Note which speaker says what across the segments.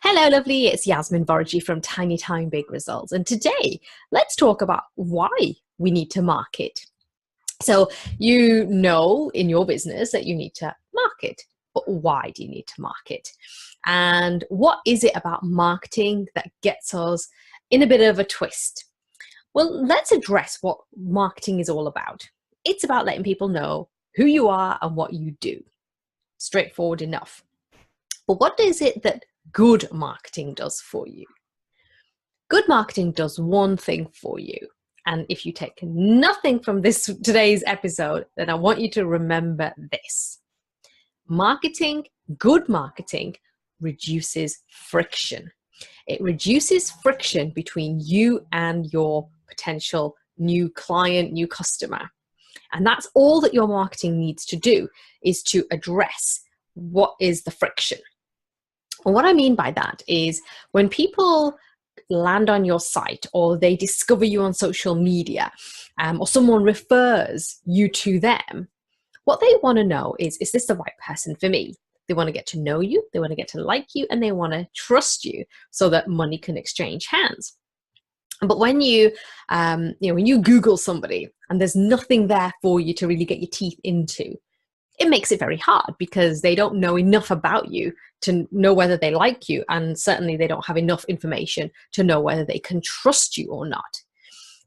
Speaker 1: Hello, lovely. It's Yasmin Vorji from Tiny Time Big Results. And today, let's talk about why we need to market. So, you know in your business that you need to market, but why do you need to market? And what is it about marketing that gets us in a bit of a twist? Well, let's address what marketing is all about. It's about letting people know who you are and what you do. Straightforward enough. But what is it that good marketing does for you? Good marketing does one thing for you. And if you take nothing from today's episode, then I want you to remember this. Good marketing reduces friction. It reduces friction between you and your potential new client, new customer. And that's all that your marketing needs to do, is to address what is the friction. And what I mean by that is when people land on your site or they discover you on social media, or someone refers you to them, what they want to know is this the right person for me? They want to get to know you, they want to get to like you, and they want to trust you so that money can exchange hands. But when when you Google somebody and there's nothing there for you to really get your teeth into, it makes it very hard because they don't know enough about you to know whether they like you, and certainly they don't have enough information to know whether they can trust you or not.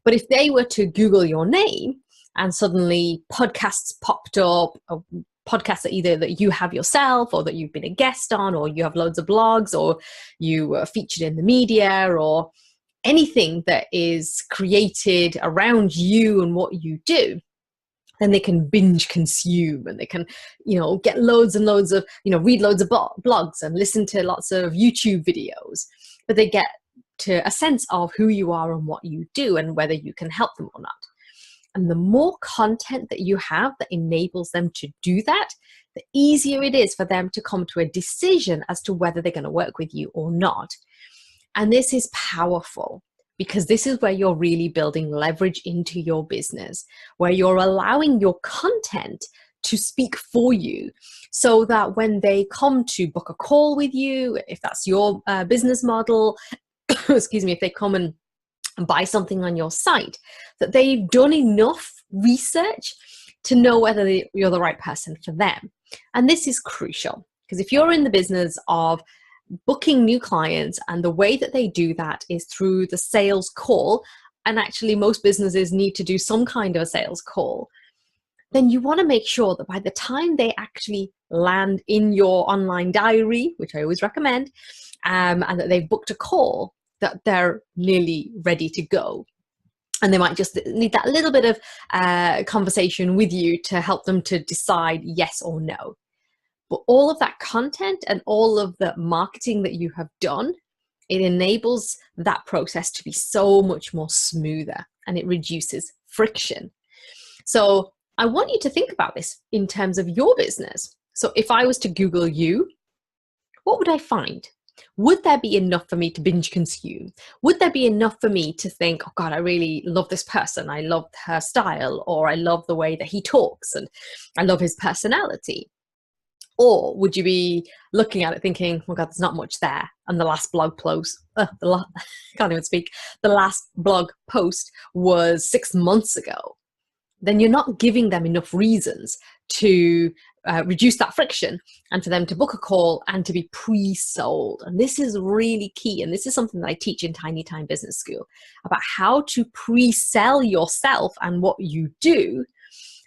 Speaker 1: But if they were to Google your name and suddenly podcasts popped up, podcasts that either that you have yourself or that you've been a guest on, or you have loads of blogs, or you were featured in the media, or anything that is created around you and what you do, then they can binge consume and they can, get loads and loads of, read loads of blogs and listen to lots of YouTube videos, but they get to a sense of who you are and what you do and whether you can help them or not. And the more content that you have that enables them to do that, the easier it is for them to come to a decision as to whether they're going to work with you or not. And this is powerful, because this is where you're really building leverage into your business, where you're allowing your content to speak for you, so that when they come to book a call with you, if that's your business model, excuse me, if they come and buy something on your site, that they've done enough research to know whether you're the right person for them. And this is crucial, because if you're in the business of booking new clients, and the way that they do that is through the sales call, and actually most businesses need to do some kind of a sales call, then you want to make sure that by the time they actually land in your online diary, which I always recommend, and that they've booked a call, that they're nearly ready to go. And they might just need that little bit of conversation with you to help them to decide yes or no. But all of that content and all of the marketing that you have done, it enables that process to be so much more smoother, and it reduces friction. So I want you to think about this in terms of your business. So if I was to Google you, what would I find? Would there be enough for me to binge consume? Would there be enough for me to think, oh God, I really love this person. I love her style, or I love the way that he talks, and I love his personality? Or would you be looking at it thinking, oh God, there's not much there, and the last blog post, can't even speak, the last blog post was 6 months ago? Then you're not giving them enough reasons to reduce that friction, and for them to book a call and to be pre-sold. And this is really key. And this is something that I teach in Tiny Time Business School, about how to pre-sell yourself and what you do,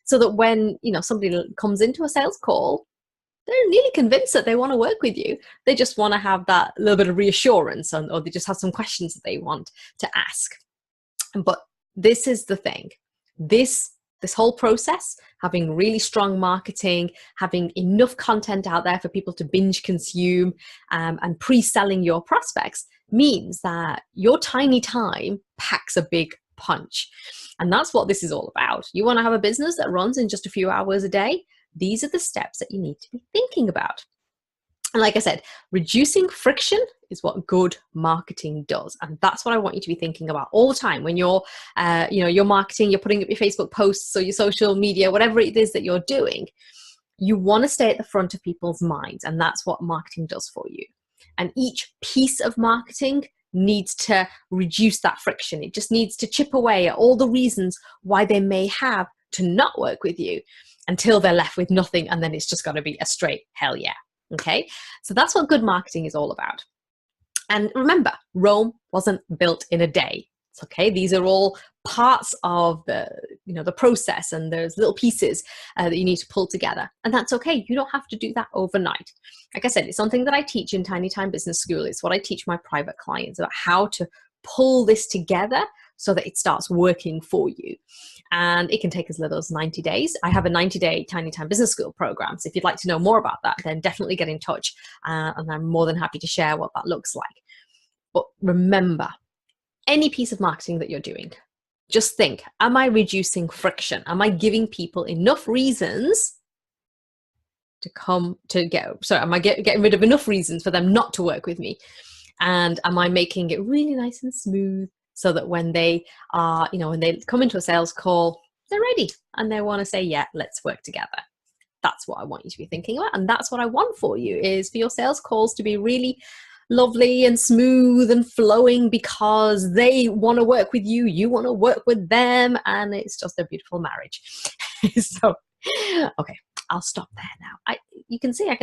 Speaker 1: so that when somebody comes into a sales call, they're nearly convinced that they want to work with you. They just want to have that little bit of reassurance, or they just have some questions that they want to ask. But this is the thing. This whole process, having really strong marketing, having enough content out there for people to binge consume, and pre-selling your prospects, means that your tiny time packs a big punch. And that's what this is all about. You want to have a business that runs in just a few hours a day? These are the steps that you need to be thinking about. And like I said, reducing friction is what good marketing does. And that's what I want you to be thinking about all the time when you're marketing, you're putting up your Facebook posts or your social media, whatever it is that you're doing. You want to stay at the front of people's minds. And that's what marketing does for you. And each piece of marketing needs to reduce that friction. It just needs to chip away at all the reasons why they may have to not work with you until they're left with nothing, and then it's just got to be a straight hell yeah. Okay, so that's what good marketing is all about. And remember, Rome wasn't built in a day. It's okay. These are all parts of the process, and there's little pieces that you need to pull together, and that's okay. You don't have to do that overnight. Like I said, it's something that I teach in Tiny Time Business School. It's what I teach my private clients about how to pull this together so that it starts working for you. And it can take as little as 90 days. I have a 90-day Tiny Time Business School program. So if you'd like to know more about that, then definitely get in touch. And I'm more than happy to share what that looks like. But remember, any piece of marketing that you're doing, just think, am I reducing friction? Am I giving people enough reasons am I getting rid of enough reasons for them not to work with me? And am I making it really nice and smooth so that when they are, when they come into a sales call, they're ready and they want to say, yeah, let's work together. That's what I want you to be thinking about. And that's what I want for you, is for your sales calls to be really lovely and smooth and flowing, because they want to work with you, you want to work with them, and it's just a beautiful marriage. So, okay, I'll stop there now. You can see I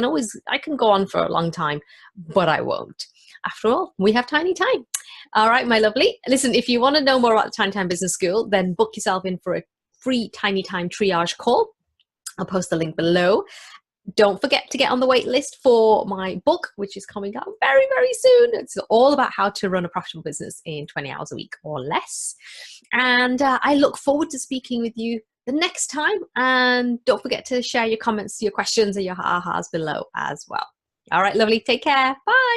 Speaker 1: can go on for a long time, but I won't. After all, we have tiny time. All right, my lovely. Listen, if you want to know more about the Tiny Time Business School, then book yourself in for a free Tiny Time triage call. I'll post the link below. Don't forget to get on the wait list for my book, which is coming out very, very soon. It's all about how to run a profitable business in 20 hours a week or less. And I look forward to speaking with you the next time. And don't forget to share your comments, your questions, and your ahas below as well. All right, lovely. Take care. Bye.